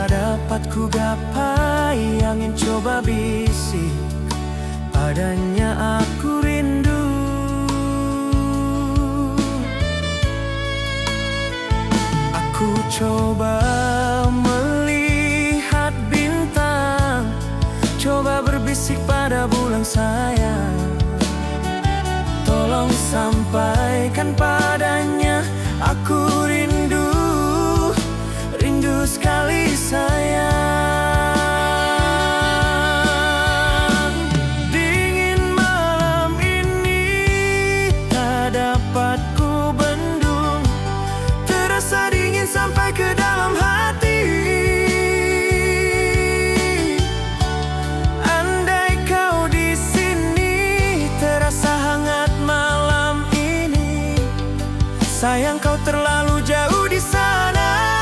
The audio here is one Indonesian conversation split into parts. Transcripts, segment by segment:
tak dapat ku gapai, angin coba bisik, padanya aku rindu. Aku coba melihat bintang, coba berbisik pada bulan sayang. Tolong sampaikan padanya, aku rindu, rindu sekali sayang. Dingin malam ini tak dapat ku bendung, terasa dingin sampai ke dalam hati. Andai kau di sini, terasa hangat malam ini. Sayang kau terlalu jauh di sana.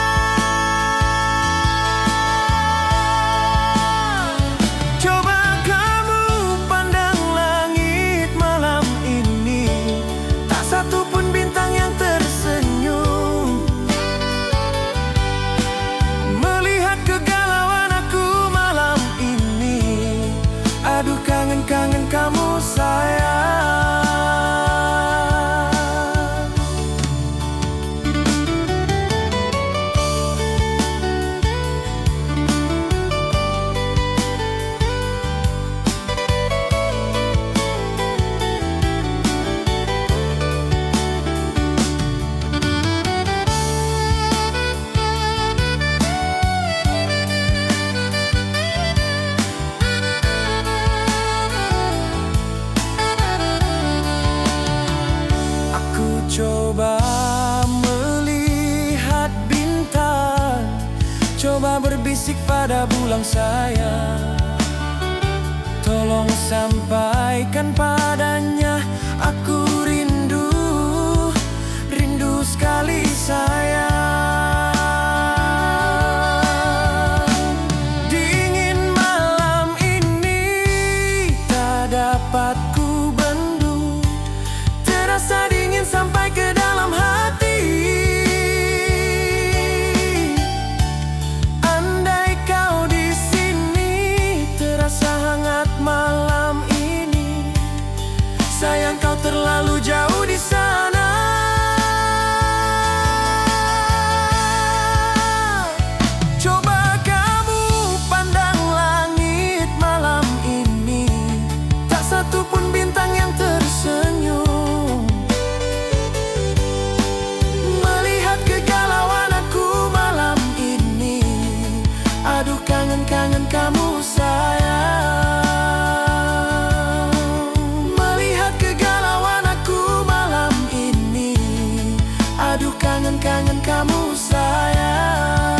Coba kamu pandang langit malam ini, tak satu pun bintang yang tersenyum. Melihat kegalauan aku malam ini, aduh kangen-kangen kamu sayang. Coba melihat bintang, coba berbisik pada bulan sayang. Tolong sampaikan padanya, aku rindu, rindu sekali sayang. Dingin malam ini tak dapat ku bendung, terasa dingin sampai ke dalam hati. Andai kau di sini, terasa hangat malam ini. Sayang kau terlalu jauh di sana. Coba kamu pandang langit malam ini, tak satu pun bintang yang tersenyum. Aduh kangen-kangen kamu sayang. Melihat kegalauan aku malam ini, aduh kangen-kangen kamu sayang.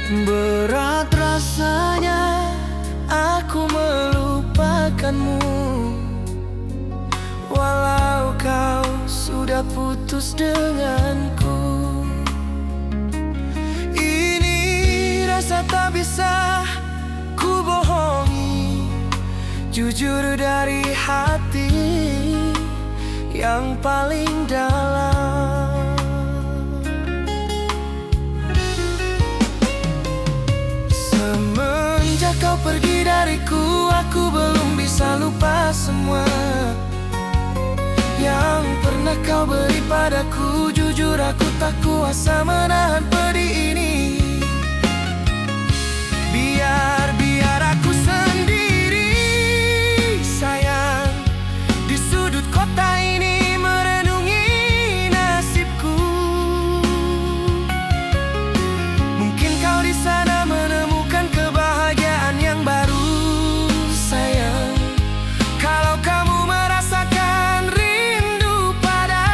Berat rasanya aku melupakanmu, walau kau sudah putus denganku. Ini rasa tak bisa ku bohongi, jujur dari hati yang paling dalam. Semenjak kau pergi dariku, aku belum bisa lupa semua yang pernah kau beri padaku. Jujur aku tak kuasa menahan pedih ini. Biar aku sendiri sayang, di sudut kota ini merenungi nasibku. Mungkin kau di sana menemukan kebahagiaan yang baru sayang. Kalau kamu merasakan rindu pada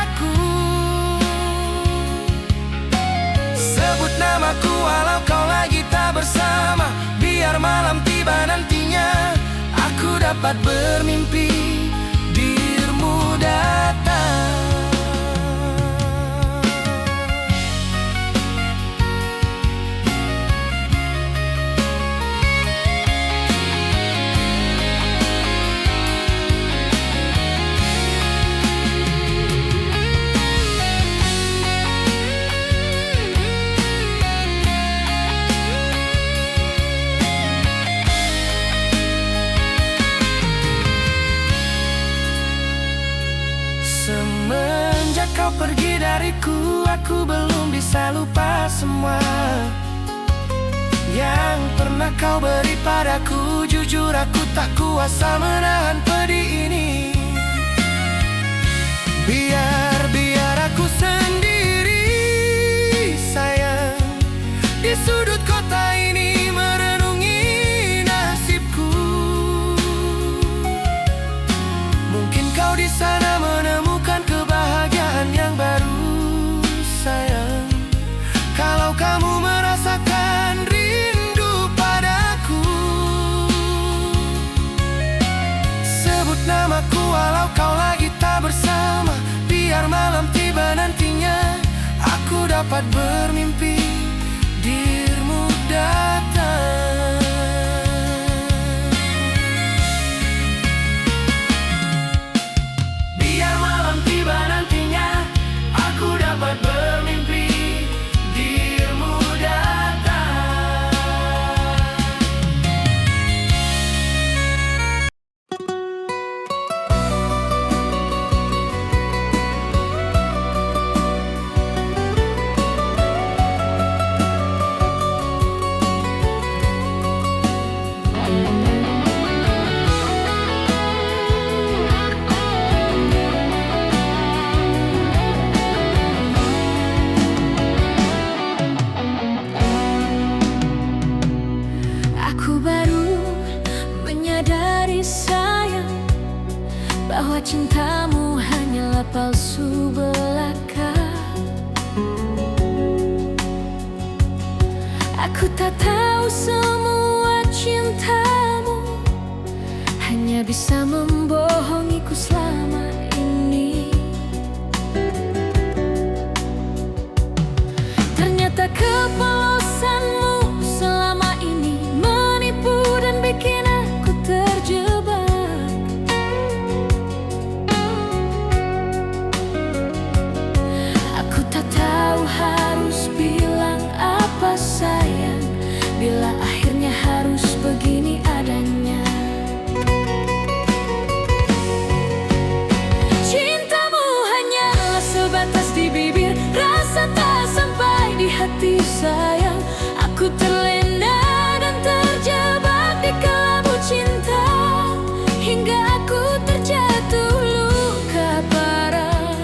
dapat bermimpi dirimu datang. Semenjak kau pergi dariku, aku belum bisa lupa semua yang pernah kau beri padaku. Jujur aku tak kuasa menahan pedih ini. Biar aku sendiri sayang di sudut kota ini merenungi nasibku. Mungkin kau di sana menemukan kebahagiaan yang baru sayang. Kalau kamu merasakan rindu padaku, sebut namaku walau kau lagi tak bersama. Biar malam tiba nantinya, aku dapat bermimpi dirimu datang. Biar malam tiba nantinya, aku dapat bermimpi dirimu datang. Aku baru menyadari sayang bahwa cintamu hanyalah palsu belaka. Aku tak tahu semua cintamu hanya bisa membohongiku selama ini. Ternyata kepolosanmu selama ini menipu dan bikin aku terjebak. Aku tak tahu harus bilang apa sayang, bila akhirnya harus begini adanya. Cintamu hanyalah sebatas di bibir, rasa tak sampai di hati sayang. Aku terlena dan terjebak di kelabu cinta, hingga aku terjatuh luka parah.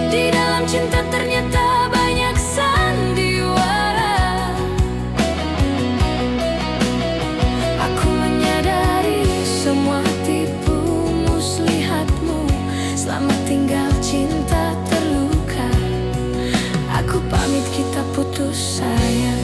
Di dalam cinta ternyata banyak sandiwara. Aku menyadari semua tipu muslihatmu. Selamat tinggal cinta terluka. Aku pamit, kita putus sayang.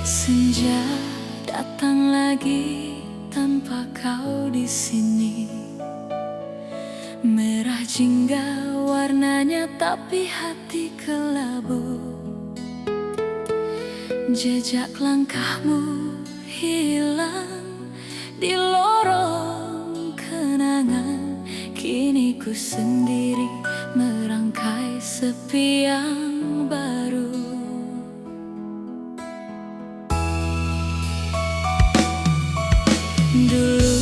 Senja datang lagi tanpa kau di sini. Merah jingga warnanya tapi hati kelabu. Jejak langkahmu hilang di lorong kenangan. Kini ku sendiri merangkai sepi yang baru. Dulu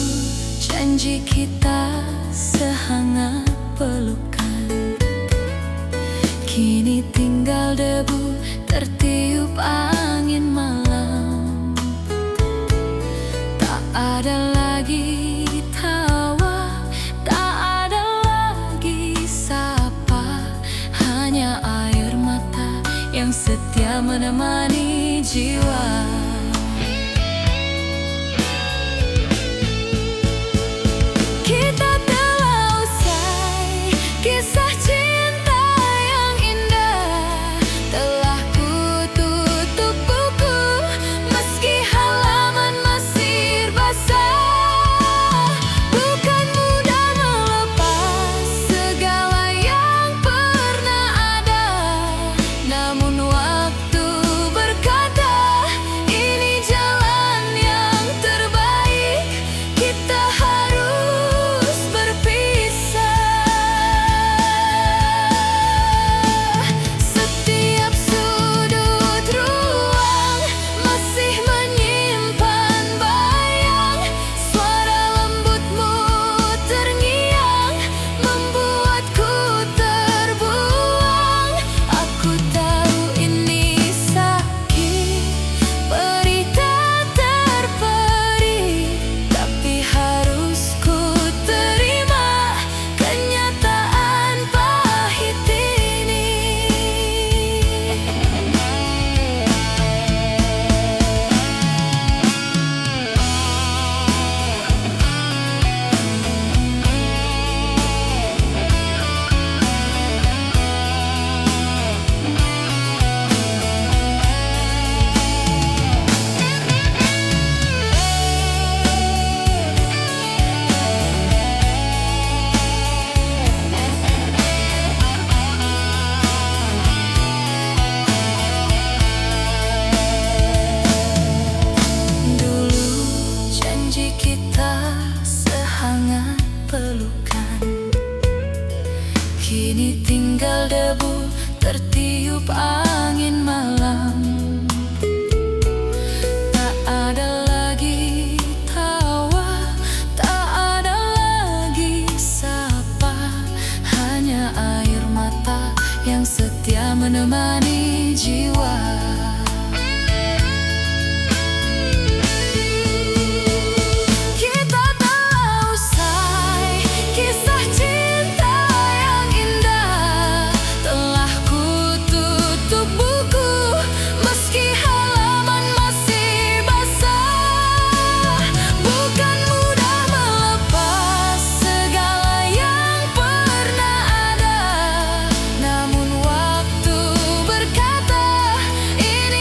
janji kita sehangat pelukan, kini tinggal debu tertiup angin malam. Tak ada lagi tawa, tak ada lagi sapa, hanya air mata yang setia menemani jiwa. Kini tinggal debu tertiup angin malam. Tak ada lagi tawa, tak ada lagi sapa, hanya air mata yang setia menemani jiwa. Ini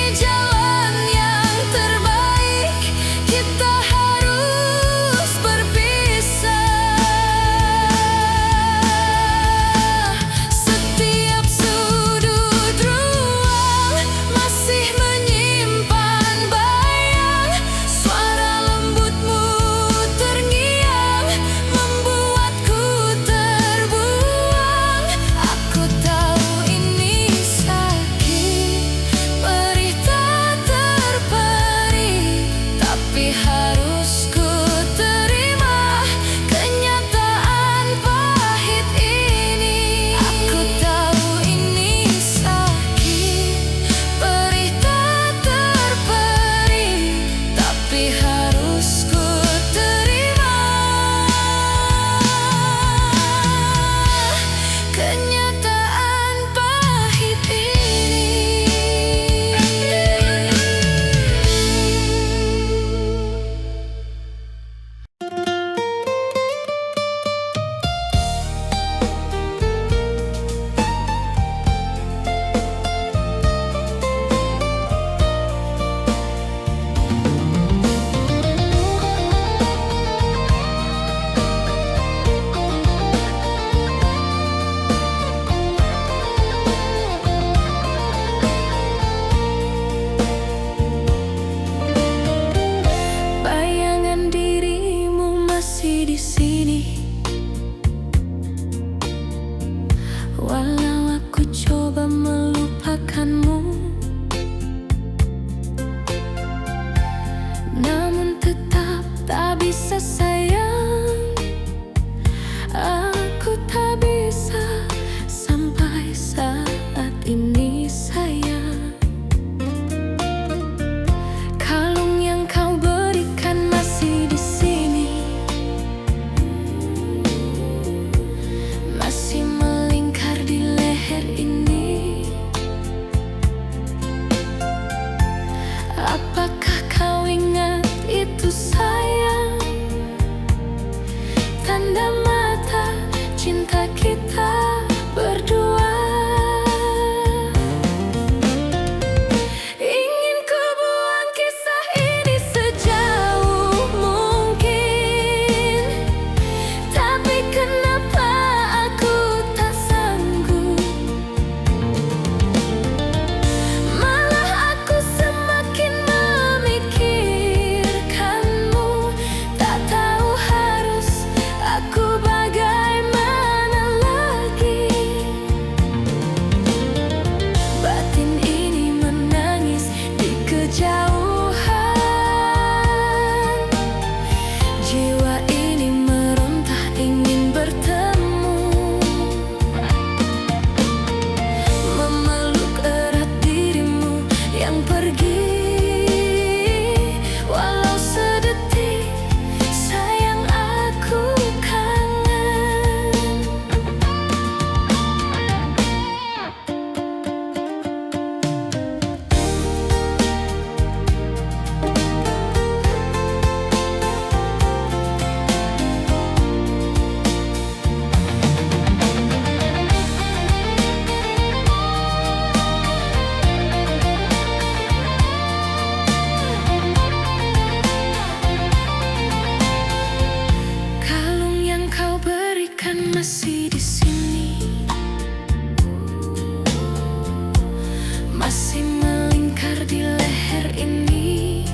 di leher ini.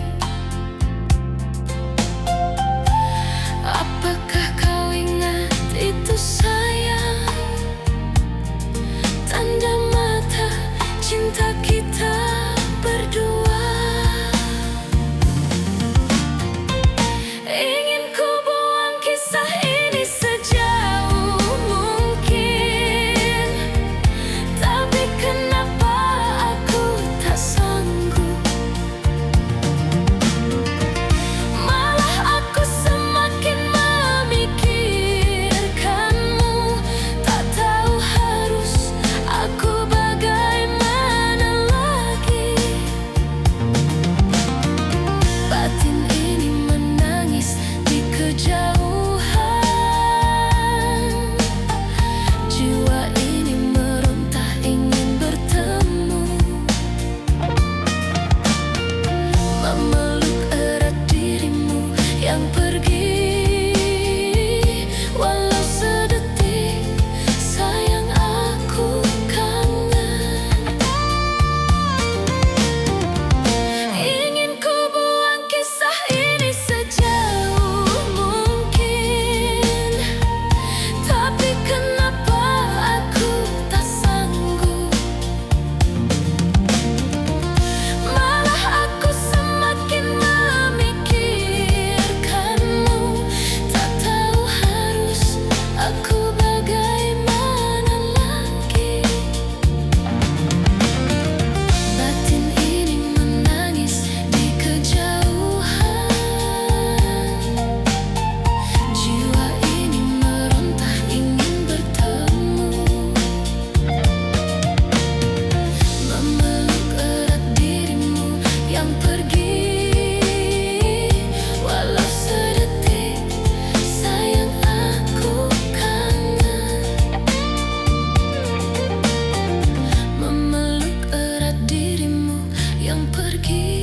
Apakah kau ingat itu sayang? Tanda mata cinta kita berdua. Ingin ku buang kisah ini sejauh mungkin, tapi kenapa aku tak sanggup. Malah aku semakin memikirkanmu, tak tahu harus aku bagaimana lagi. Batin ini menangis di kejauhan, jiwa ini meronta ingin bertemu, memeluk erat dirimu yang pergi. Walau sedetik, sayang aku kangen. Ingin ku buang kisah ini sejauh mungkin, tapi kenapa aku tak sanggup. Malah aku semakin memikirkanmu, tak tahu harus aku bagaimana lagi. Batin ini menangis di kejauhan, jiwa ini meronta ingin bertemu, memeluk erat dirimu yang pergi. Walau sedetik, sayang aku kangen. Memeluk erat dirimu yang pergi.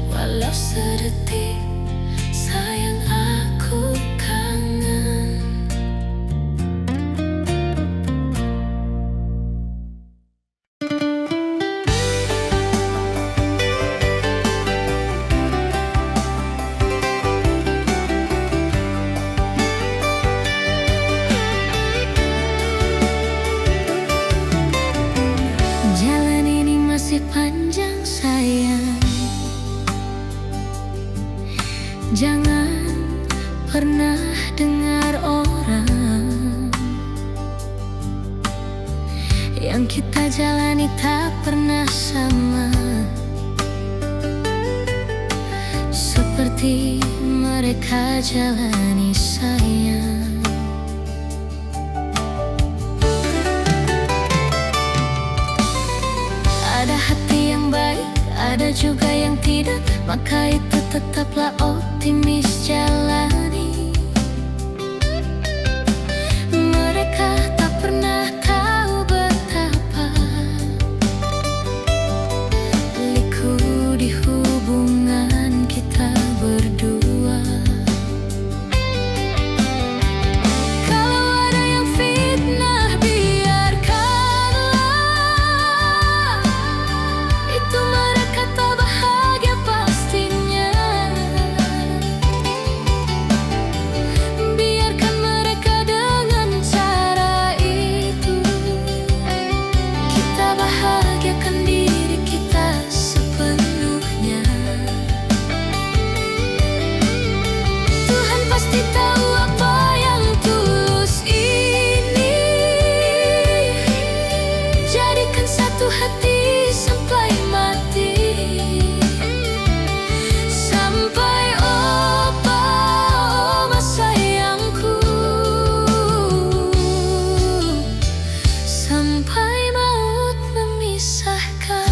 Walau sedetik, sayang aku kangen. Jalan ini masih panjang sayang, jangan pernah dengar orang yang kita jalani tak pernah sama seperti mereka jalani sayang. Ada hati yang baik, ada juga yang tidak, maka itu tetaplah optimis jalani. Mereka tak pernah tahu betapa liku di hubungan kita berdua. Kalau ada yang fitnah, biarkanlah. Itu mereka tak bahagia pastinya. Biarkan mereka dengan cara itu. Kita bahagiakan diri kita sepenuhnya. Tuhan pasti tahu apa yang tulus ini. Jadikan satu hati sampai mati. Sampai opa, oma sayangku, sampai maut memisahkan.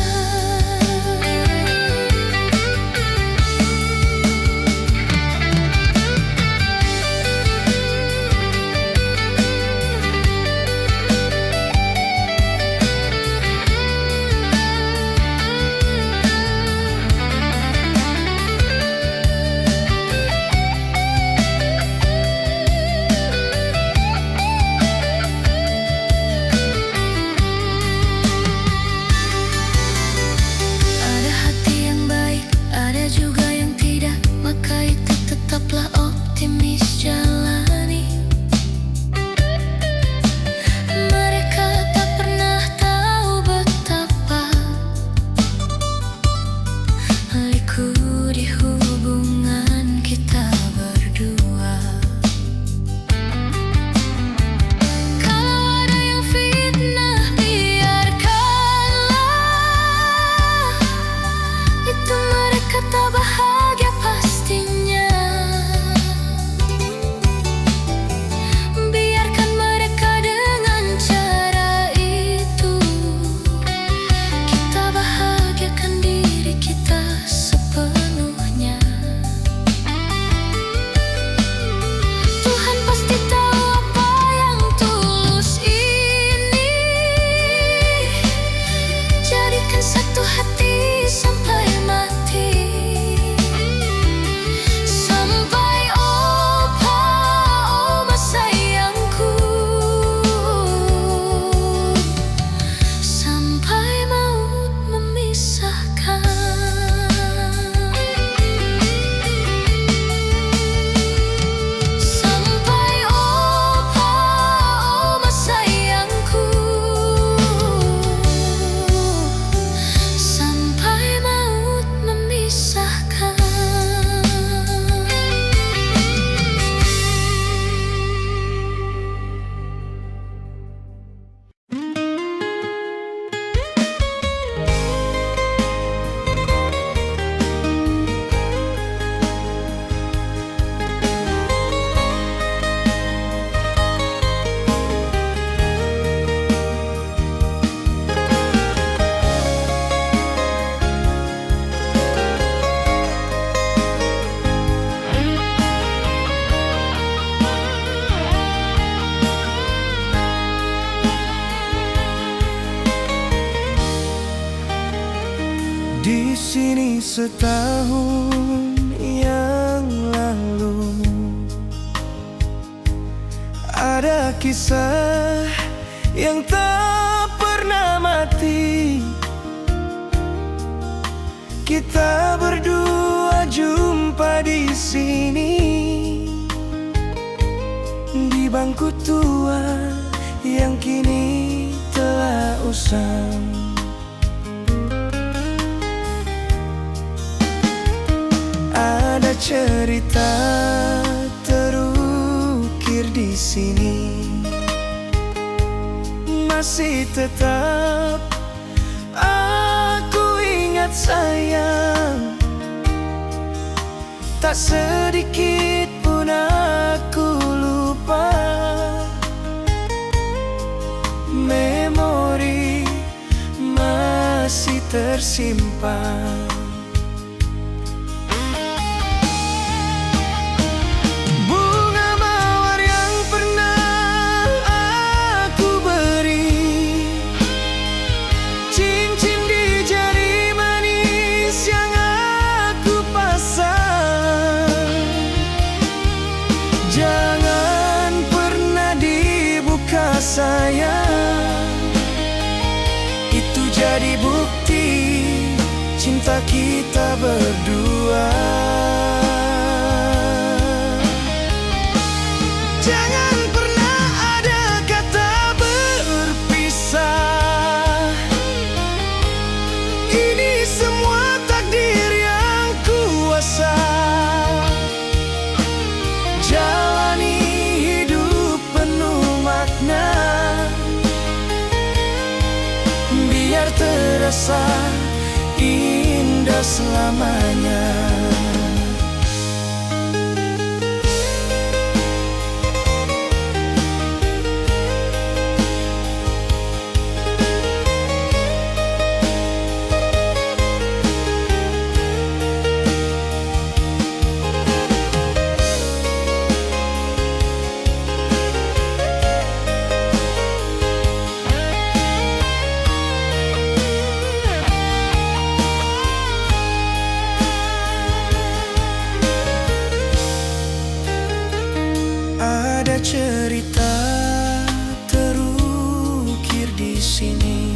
Di sini setahun yang lalu ada kisah yang tak pernah mati. Kita berdua jumpa di sini, di bangku tua yang kini telah usang. Ada cerita terukir di sini, masih tetap aku ingat sayang. Tak sedikit pun aku lupa, memori masih tersimpan. Sayang, itu jadi bukti cinta kita berdua. Jangan pernah ada kata berpisah. Ini semua takdir yang kuasa. Jalani hidup penuh makna, biar terasa indah selamanya. Ada cerita terukir di sini,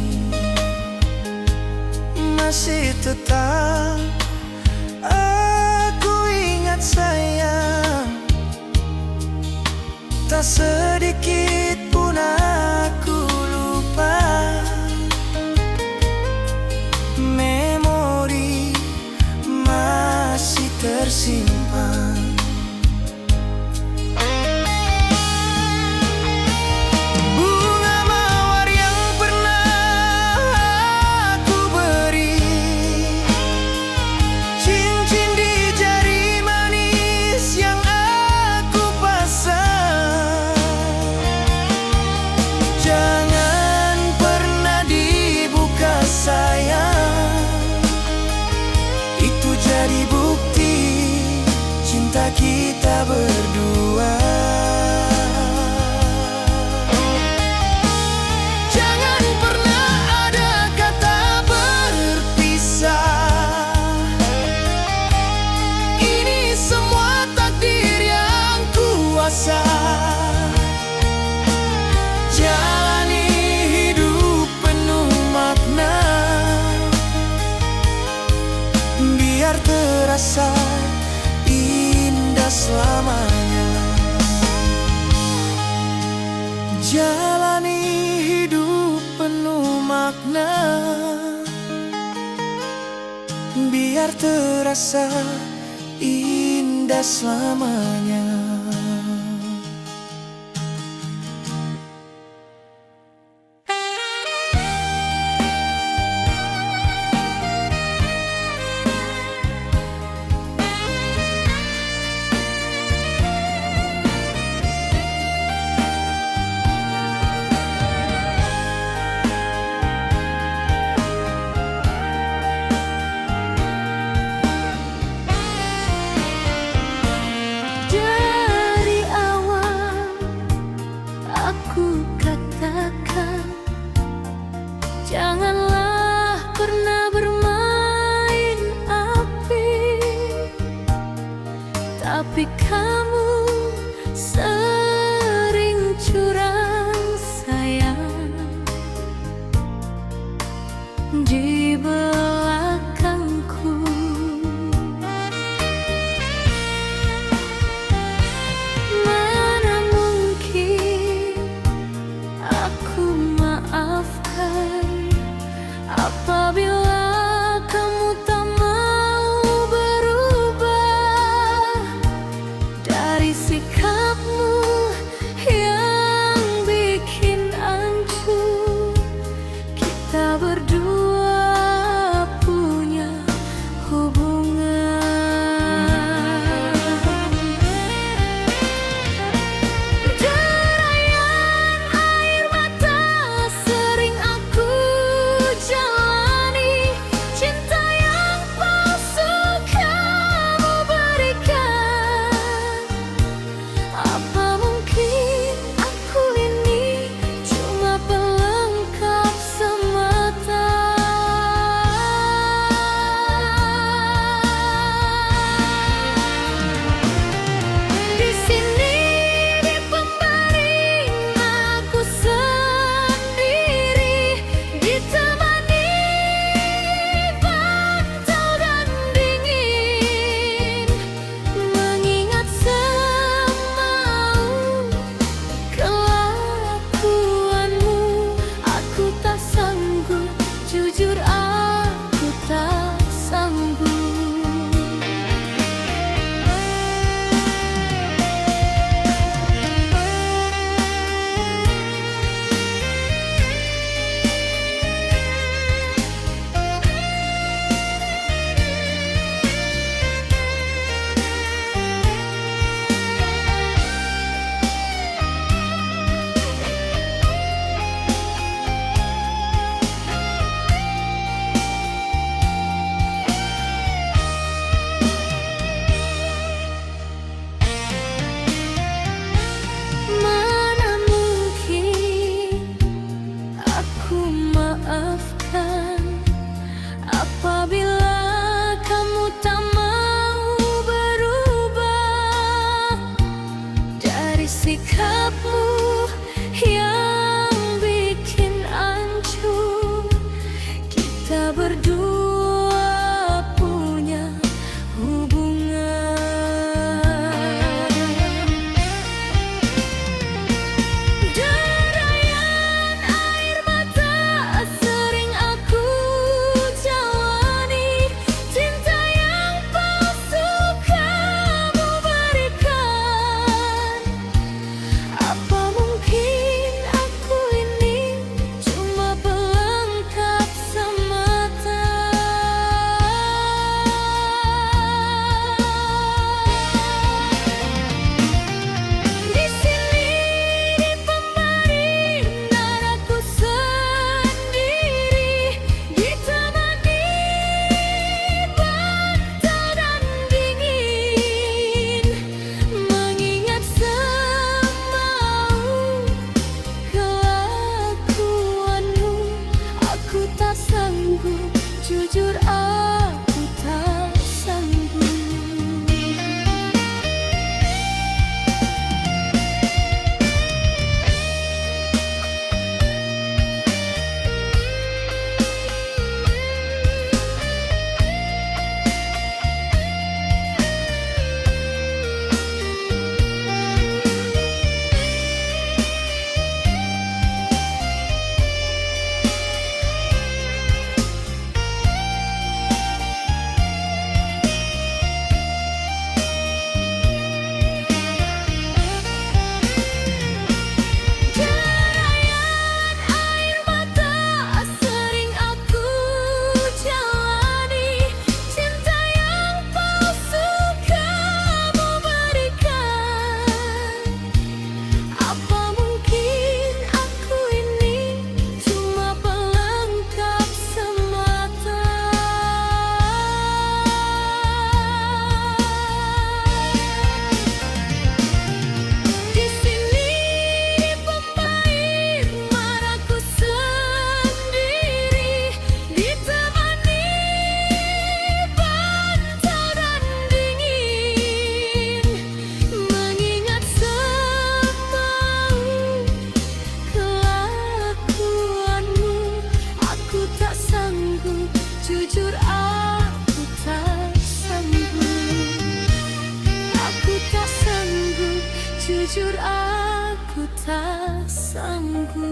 masih tetap aku ingat sayang. Tak sedikit pun aku lupa, memori masih tersimpan. Jadi bukti cinta kita berdua. Jangan pernah ada kata berpisah. Ini semua takdir yang kuasa. Jalani hidup penuh makna, biar terasa indah selamanya. Jalani hidup penuh makna, biar terasa indah selamanya. Janganlah pernah bermain Tapi kamu sering curang sayang di belakangku. Mana mungkin aku maafkan apabila kamu tak mau berubah dari sikapmu yang bikin hancur. Kita berdua punya hubungan. Derayan air mata sering aku jalani, cinta yang palsu kamu berikan. Apa mungkin aku ini cuma pelengkap semata? Jujur aku tak sanggup.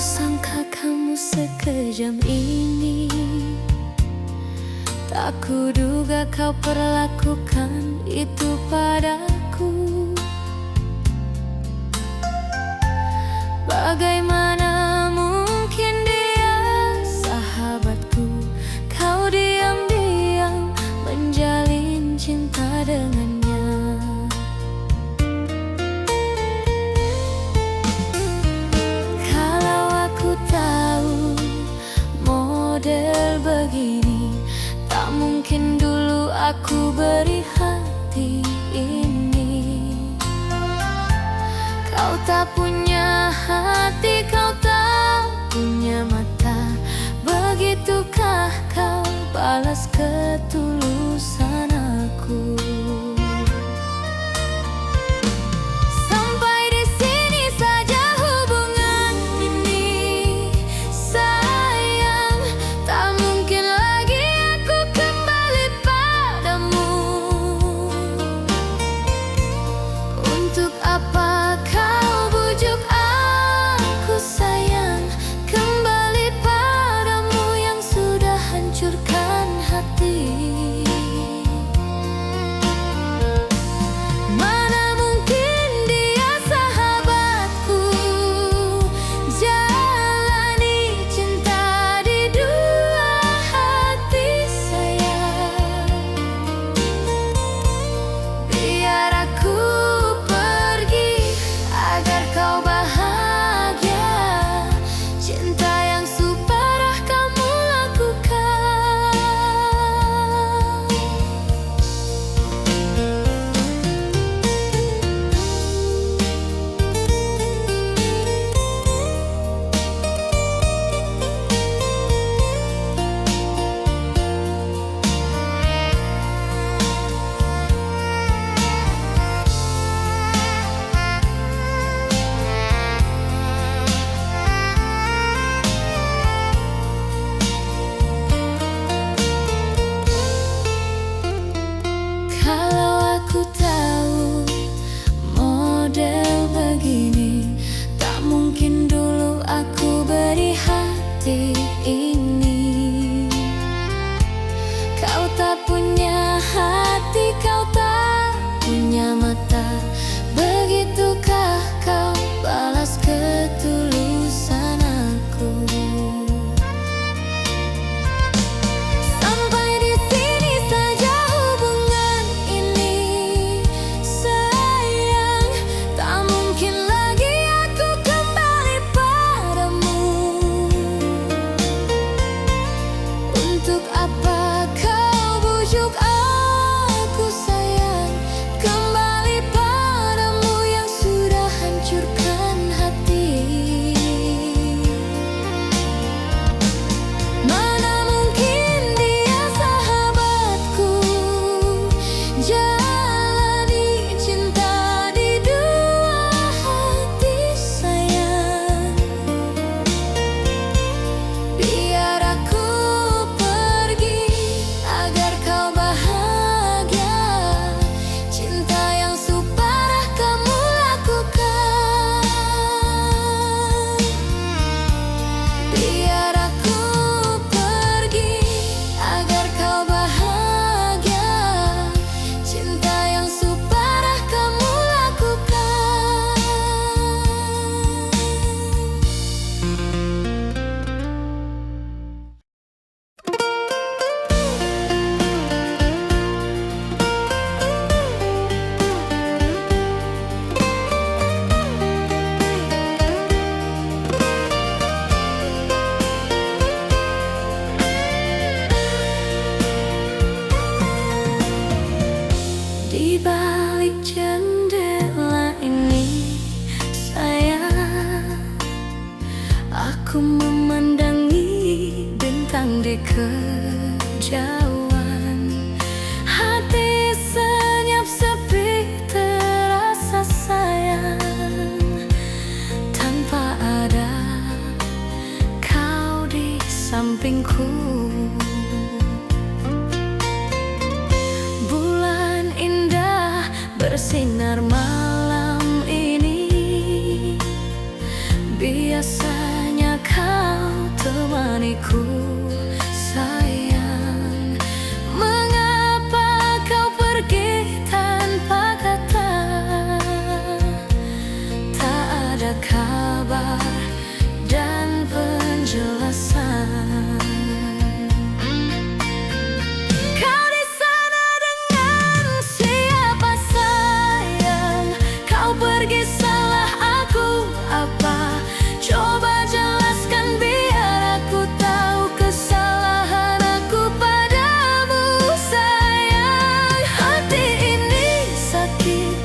Sangka kamu sekejam ini, tak kuduga kau perlakukan itu padaku. Bagaimana mungkin dia sahabatku, kau diam-diam menjalin cinta dengannya. Model begini tak mungkin dulu aku beri hati ini. Kau tak punya hati, kau tak punya mata. Begitukah kau balas ketulusan aku? sampingku. Bulan indah bersinar malam ini, biasanya kau temaniku. Sayang, mengapa kau pergi tanpa kata? Tak ada kabar dan penjelasan. Kau di sana dengan siapa sayang? Kau pergi salah aku apa? Coba jelaskan biar aku tahu kesalahan aku padamu sayang. Hati ini sakit,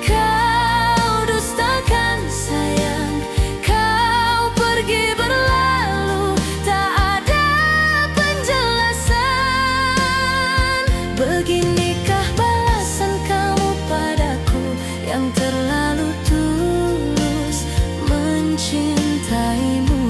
kau dustakan sayang. Kau pergi berlalu, tak ada penjelasan. Beginikah balasan kamu padaku yang terlalu tulus mencintaimu?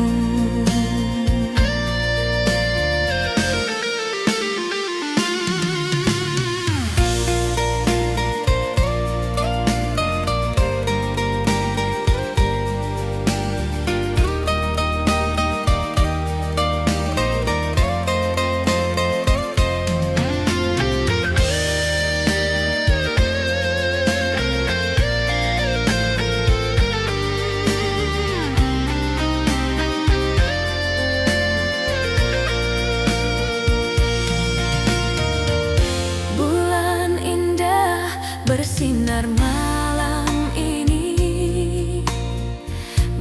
Bulan indah bersinar malam ini,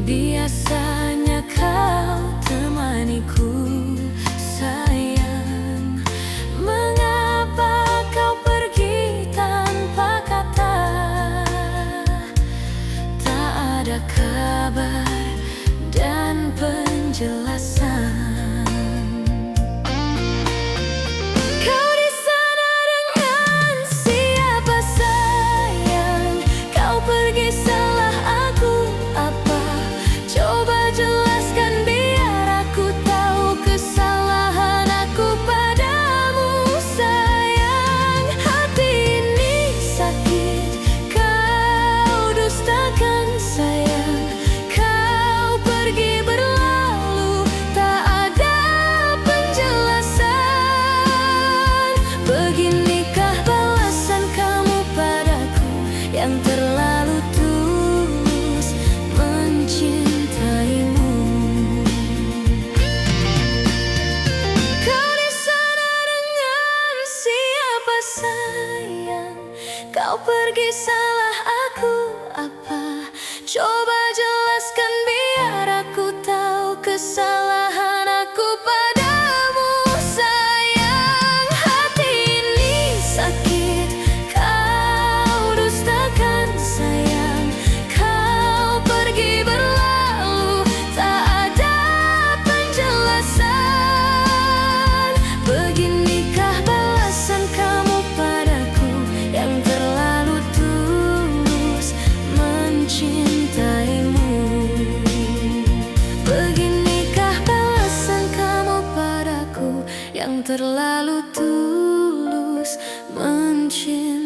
biasanya kau temaniku. Sayang, mengapa kau pergi tanpa kata? Tak ada kabar dan penjelasan. Kau di sana dengan siapa sayang? Kau pergi salah aku apa? Coba jelaskan biar aku tahu kesalahan aku padamu sayang. Hati ini sakit, kau dustakan sayang. Kau pergi berlalu, tak ada penjelasan. Beginikah balasan kamu padaku yang terlalu tulus mencintaimu? Kau di sana dengan siapa sayang? Kau pergi salah aku apa? Coba jelaskan biar aku tahu kesalahan aku padamu sayang. Hati ini sakit, kau dustakan sayang. Kau pergi berlalu, tak ada penjelasan. Beginikah balasan kamu padaku yang terlalu tulus mencintaimu? Beginikah balasan kamu padaku yang terlalu tulus mencintaimu?